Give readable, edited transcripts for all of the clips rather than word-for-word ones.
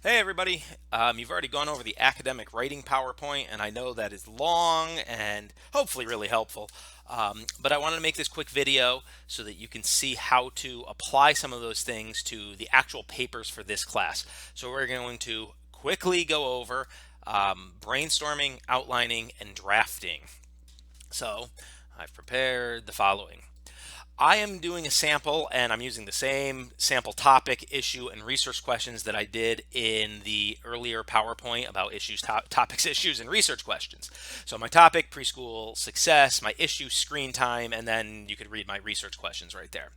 Hey everybody, you've already gone over the academic writing PowerPoint, and I know that is long and hopefully really helpful. But I wanted to make this quick video so that you can see how to apply some of those things to the actual papers for this class. So we're going to quickly go over brainstorming, outlining, and drafting. So I've prepared the following. I am doing a sample and I'm using the same sample topic, issue, and research questions that I did in the earlier PowerPoint about issues, topics, issues, and research questions. So my topic, preschool success, my issue, screen time, and then you could read my research questions right there.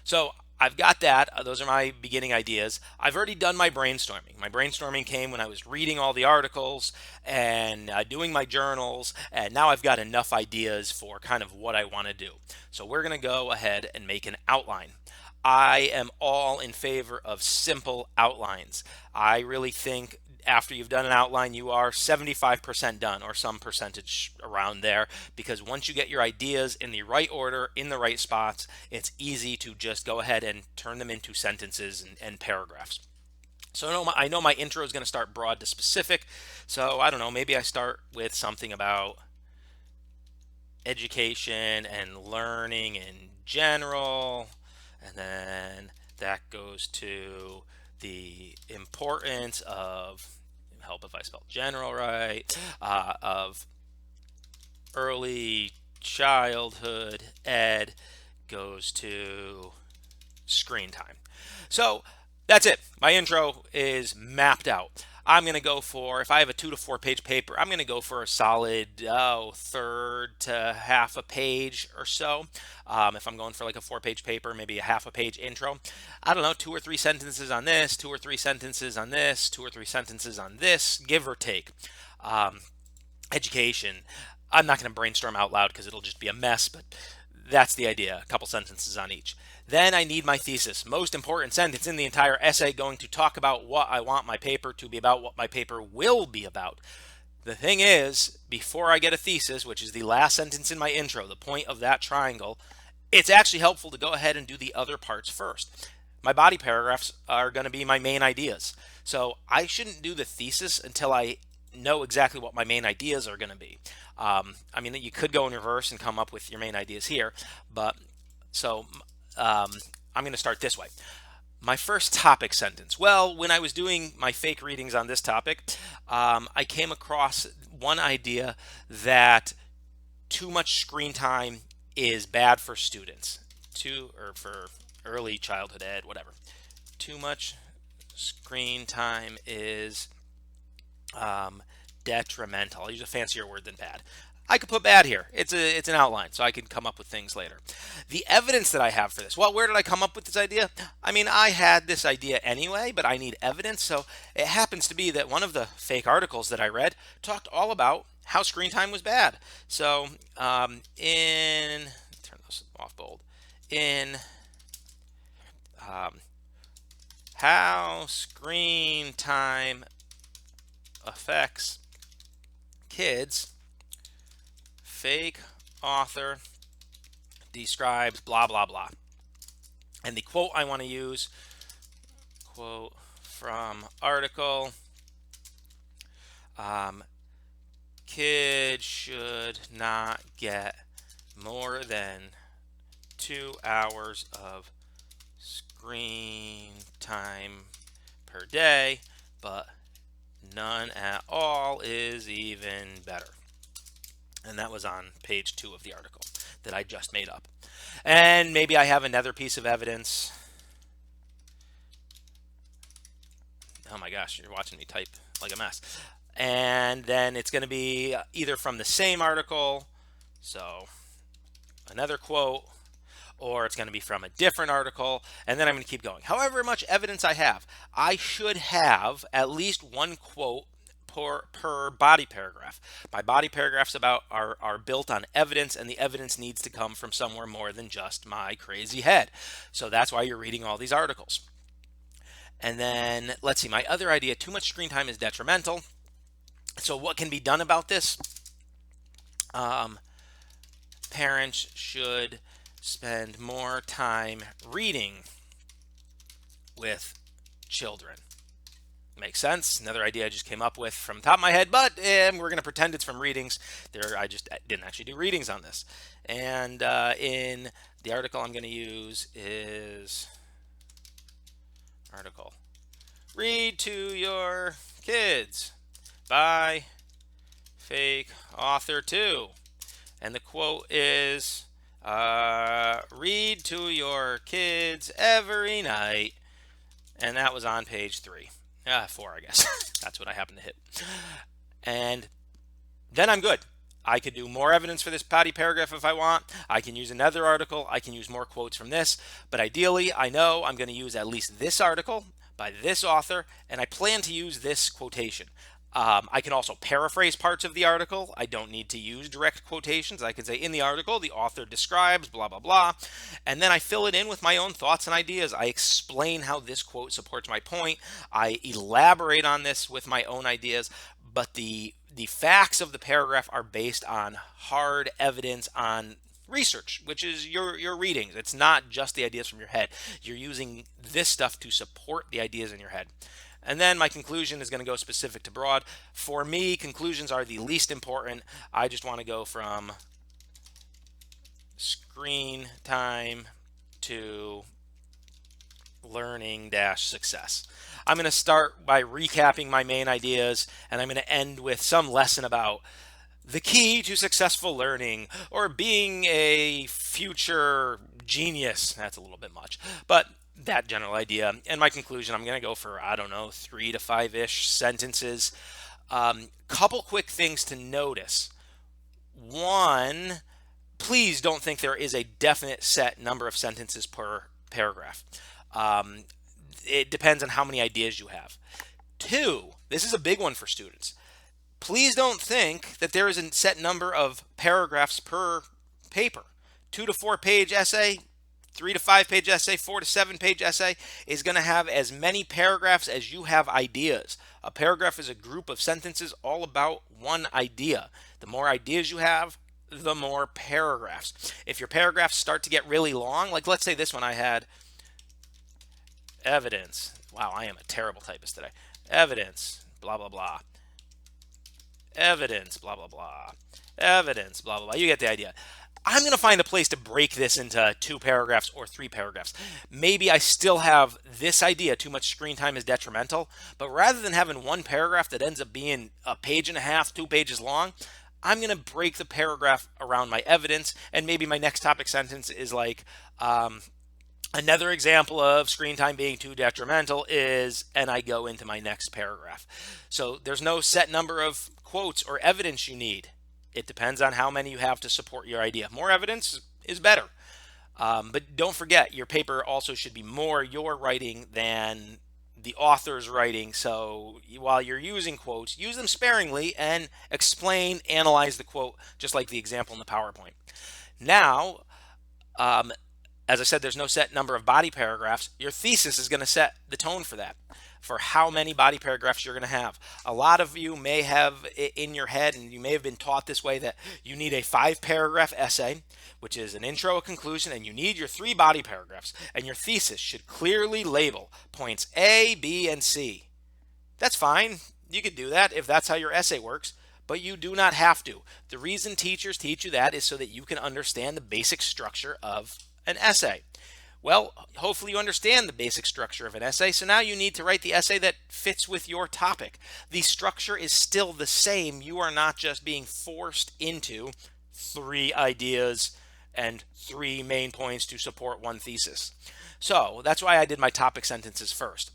So I've got that. Those are my beginning ideas. I've already done my brainstorming. My brainstorming came when I was reading all the articles and doing my journals, and now I've got enough ideas for kind of what I want to do. So we're going to go ahead and make an outline. I am all in favor of simple outlines. I really think after you've done an outline, you are 75% done or some percentage around there, because once you get your ideas in the right order, in the right spots, it's easy to just go ahead and turn them into sentences and paragraphs. So I know my intro is going to start broad to specific. So I don't know, maybe I start with something about education and learning in general, and then that goes to the importance of, help if I spell general right, of early childhood ed, goes to screen time. So that's it. My intro is mapped out. I'm going to go for, if I have a 2 to 4 page paper, I'm going to go for a solid third to half a page or so. If I'm going for like a 4 page paper, maybe a half a page intro. I don't know, 2 or 3 sentences on this, 2 or 3 sentences on this, 2 or 3 sentences on this, give or take. Um, Education. I'm not going to brainstorm out loud because it'll just be a mess, but that's the idea. A couple sentences on each. Then I need my thesis. Most important sentence in the entire essay, going to talk about what I want my paper to be about, what my paper will be about. The thing is, before I get a thesis, which is the last sentence in my intro, the point of that triangle, it's actually helpful to go ahead and do the other parts first. My body paragraphs are going to be my main ideas. So I shouldn't do the thesis until I know exactly what my main ideas are going to be. I mean, you could go in reverse and come up with your main ideas here, but so I'm going to start this way. My first topic sentence. Well, when I was doing my fake readings on this topic, I came across one idea that too much screen time is bad for students, or for early childhood ed, whatever. Too much screen time is detrimental. I'll use a fancier word than bad. I could put bad here. It's an outline, so I can come up with things later. The evidence that I have for this. Well, where did I come up with this idea? I mean, I had this idea anyway, but I need evidence. So it happens to be that one of the fake articles that I read talked all about how screen time was bad. So turn this off bold. In um, how screen time affects kids, fake author describes blah blah blah. And the quote I want to use, quote from article, kids should not get more than 2 hours of screen time per day, but none at all is even better. And that was on page 2 of the article that I just made up. And maybe I have another piece of evidence. Oh my gosh, you're watching me type like a mess. And then it's going to be either from the same article, so another quote, or it's going to be from a different article, and then I'm going to keep going. However much evidence I have, I should have at least one quote per body paragraph. My body paragraphs are built on evidence, and the evidence needs to come from somewhere more than just my crazy head. So that's why you're reading all these articles. And then let's see, my other idea, too much screen time is detrimental. So what can be done about this? Parents should spend more time reading with children. Makes sense. Another idea I just came up with from the top of my head, but we're going to pretend it's from readings. I just didn't actually do readings on this. And in the article I'm going to use is article. Read to your kids by fake author 2. And the quote is, read to your kids every night. And that was on page 3. 4, I guess. That's what I happen to hit. And then I'm good. I could do more evidence for this body paragraph if I want. I can use another article. I can use more quotes from this. But ideally, I know I'm going to use at least this article by this author, and I plan to use this quotation. I can also paraphrase parts of the article. I don't need to use direct quotations. I can say in the article, the author describes blah, blah, blah. And then I fill it in with my own thoughts and ideas. I explain how this quote supports my point. I elaborate on this with my own ideas. But the facts of the paragraph are based on hard evidence on research, which is your readings. It's not just the ideas from your head. You're using this stuff to support the ideas in your head. And then my conclusion is going to go specific to broad. For me, conclusions are the least important. I just want to go from screen time to learning dash success. I'm going to start by recapping my main ideas, and I'm going to end with some lesson about the key to successful learning or being a future genius. That's a little bit much, but that general idea. And my conclusion, I'm going to go for, I don't know, 3 to 5-ish sentences. Couple quick things to notice. One, please don't think there is a definite set number of sentences per paragraph. It depends on how many ideas you have. 2, this is a big one for students. Please don't think that there is a set number of paragraphs per paper. 2 to 4 page essay, 3 to 5 page essay, 4 to 7 page essay is going to have as many paragraphs as you have ideas. A paragraph is a group of sentences all about one idea. The more ideas you have, the more paragraphs. If your paragraphs start to get really long, like let's say this one I had, evidence. Wow, I am a terrible typist today. Evidence, blah, blah, blah. Evidence, blah, blah, blah. Evidence, blah, blah, blah. You get the idea. I'm going to find a place to break this into 2 paragraphs or 3 paragraphs. Maybe I still have this idea, too much screen time is detrimental, but rather than having one paragraph that ends up being a page and a half, 2 pages long, I'm going to break the paragraph around my evidence, and maybe my next topic sentence is like, another example of screen time being too detrimental is, and I go into my next paragraph. So there's no set number of quotes or evidence you need. It depends on how many you have to support your idea. More evidence is better. But don't forget, your paper also should be more your writing than the author's writing. So while you're using quotes, use them sparingly and explain, analyze the quote, just like the example in the PowerPoint. Now, as I said, there's no set number of body paragraphs. Your thesis is going to set the tone for that, for how many body paragraphs you're going to have. A lot of you may have it in your head, and you may have been taught this way, that you need a 5-paragraph essay, which is an intro, a conclusion, and you need your 3 body paragraphs. And your thesis should clearly label points A, B, and C. That's fine. You could do that if that's how your essay works, but you do not have to. The reason teachers teach you that is so that you can understand the basic structure of an essay. Well, hopefully you understand the basic structure of an essay, so now you need to write the essay that fits with your topic. The structure is still the same. You are not just being forced into 3 ideas and 3 main points to support one thesis. So that's why I did my topic sentences first.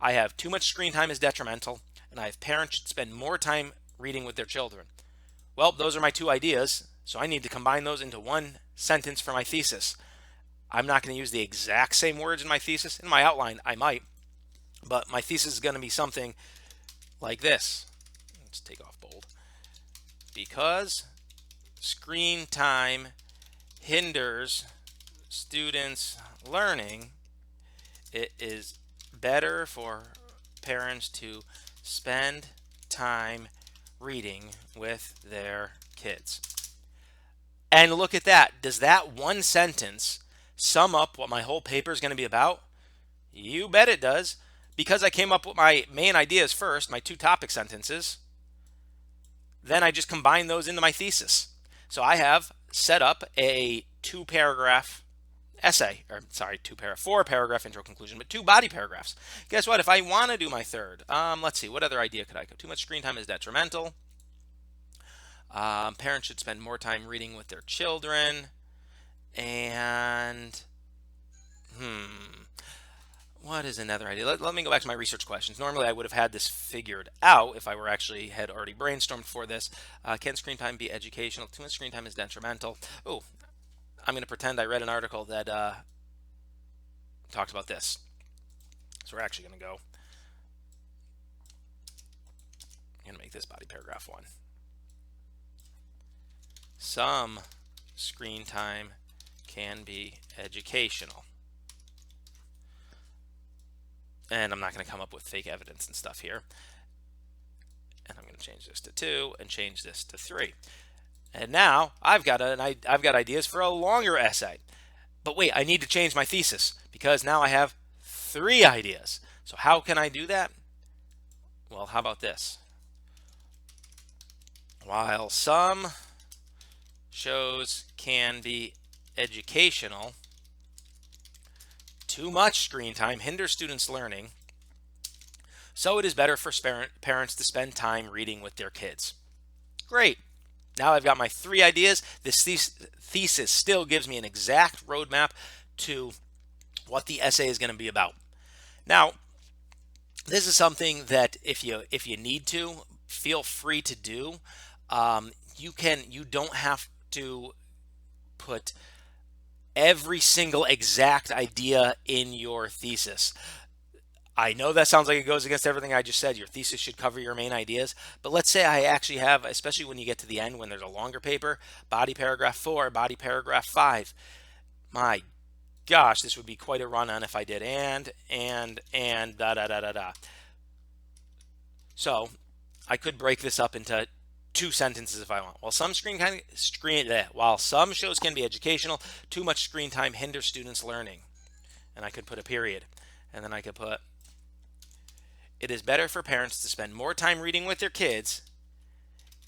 I have too much screen time is detrimental, and I have parents should spend more time reading with their children. Well, those are my 2 ideas, so I need to combine those into one sentence for my thesis. I'm not going to use the exact same words in my thesis. In my outline, I might, but my thesis is going to be something like this. Let's take off bold. Because screen time hinders students' learning, it is better for parents to spend time reading with their kids. And look at that. Does that one sentence sum up what my whole paper is going to be about? You bet it does. because I came up with my main ideas first, my 2 topic sentences, then I just combine those into my thesis. So I have set up a 2-paragraph essay, or sorry, 4-paragraph intro conclusion, but 2 body paragraphs. Guess what? If I want to do my third, let's see, what other idea could I go? Too much screen time is detrimental. Parents should spend more time reading with their children. And, what is another idea? Let me go back to my research questions. Normally, I would have had this figured out if I were actually had already brainstormed for this. Can screen time be educational? Too much screen time is detrimental. Oh, I'm going to pretend I read an article that talks about this. So we're actually going to go. I'm going to make this body paragraph 1. Some screen time can be educational. And I'm not going to come up with fake evidence and stuff here. And I'm going to change this to 2 and change this to 3. And now I've got ideas for a longer essay. But wait, I need to change my thesis because now I have 3 ideas. So how can I do that? Well, how about this? While some shows can be educational, too much screen time hinders students' learning, so it is better for parents to spend time reading with their kids. Great. Now I've got my 3 ideas. This thesis still gives me an exact roadmap to what the essay is going to be about. Now, this is something that if you need to, feel free to do. You don't have to put every single exact idea in your thesis. I know that sounds like it goes against everything I just said. Your thesis should cover your main ideas. But let's say I actually have, especially when you get to the end, when there's a longer paper, body paragraph 4, body paragraph 5. My gosh, this would be quite a run on if I did and da da da da da. So I could break this up into 2 sentences if I want. While some shows can be educational, too much screen time hinders students' learning. And I could put a period. And then I could put, it is better for parents to spend more time reading with their kids,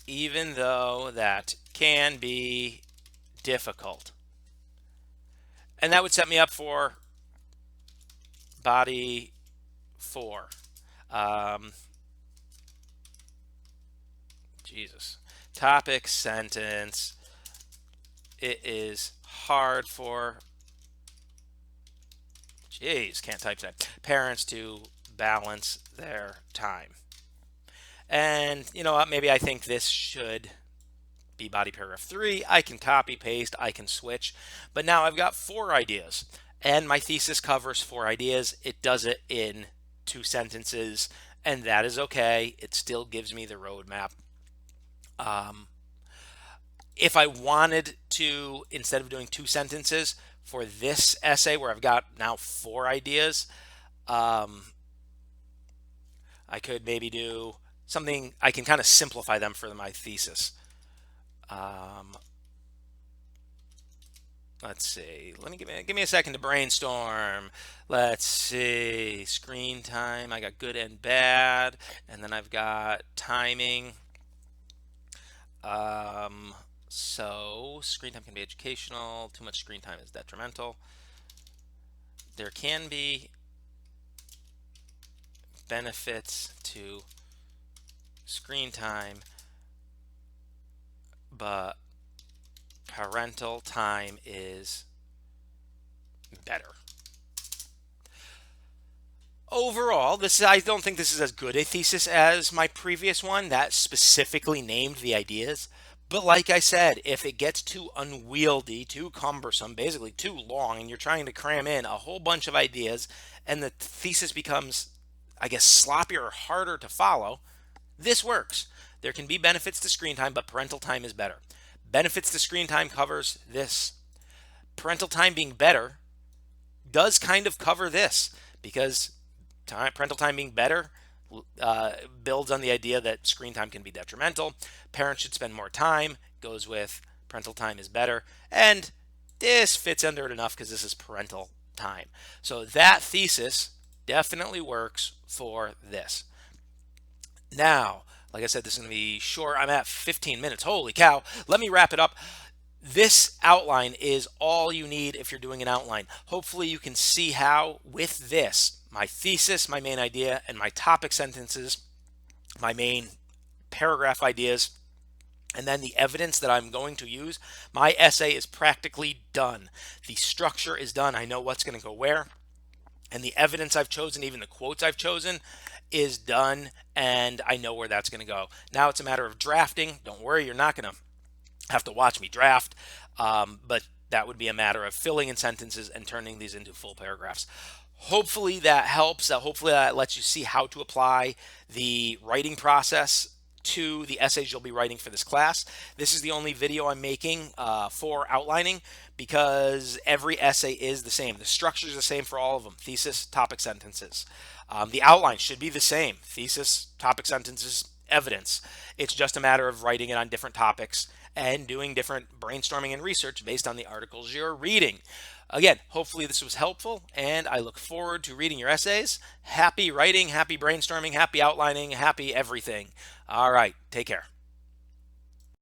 even though that can be difficult. And that would set me up for body 4. Jesus. Topic sentence. It is hard for, can't type that, parents to balance their time. And you know what? Maybe I think this should be body paragraph 3. I can copy, paste, I can switch. But now I've got 4 ideas. And my thesis covers 4 ideas. It does it in 2 sentences. And that is okay. It still gives me the roadmap. If I wanted to, instead of doing 2 sentences for this essay where I've got now 4 ideas, I could maybe do something, I can kind of simplify them for my thesis. Let's see, give me a second to brainstorm. Let's see, screen time, I got good and bad, and then I've got timing. So screen time can be educational, too much screen time is detrimental. There can be benefits to screen time, but parental time is better. Overall, I don't think this is as good a thesis as my previous one that specifically named the ideas. But like I said, if it gets too unwieldy, too cumbersome, basically too long, and you're trying to cram in a whole bunch of ideas, and the thesis becomes, I guess, sloppier or harder to follow, this works. There can be benefits to screen time, but parental time is better. Benefits to screen time covers this. Parental time being better does kind of cover this, because parental time being better builds on the idea that screen time can be detrimental. Parents should spend more time, goes with parental time is better, and this fits under it enough because this is parental time. So that thesis definitely works for this. Now, like I said, this is going to be short. I'm at 15 minutes. Holy cow. Let me wrap it up. This outline is all you need if you're doing an outline. Hopefully you can see how with this, my thesis, my main idea, and my topic sentences, my main paragraph ideas, and then the evidence that I'm going to use, my essay is practically done. The structure is done. I know what's going to go where. And the evidence I've chosen, even the quotes I've chosen, is done. And I know where that's going to go. Now it's a matter of drafting. Don't worry, you're not going to have to watch me draft. But that would be a matter of filling in sentences and turning these into full paragraphs. Hopefully that helps. Hopefully that lets you see how to apply the writing process to the essays you'll be writing for this class. This is the only video I'm making for outlining because every essay is the same. The structure is the same for all of them: thesis, topic, sentences. The outline should be the same: thesis, topic, sentences, evidence. It's just a matter of writing it on different topics and doing different brainstorming and research based on the articles you're reading. Again, hopefully this was helpful, and I look forward to reading your essays. Happy writing, happy brainstorming, happy outlining, happy everything. All right, take care.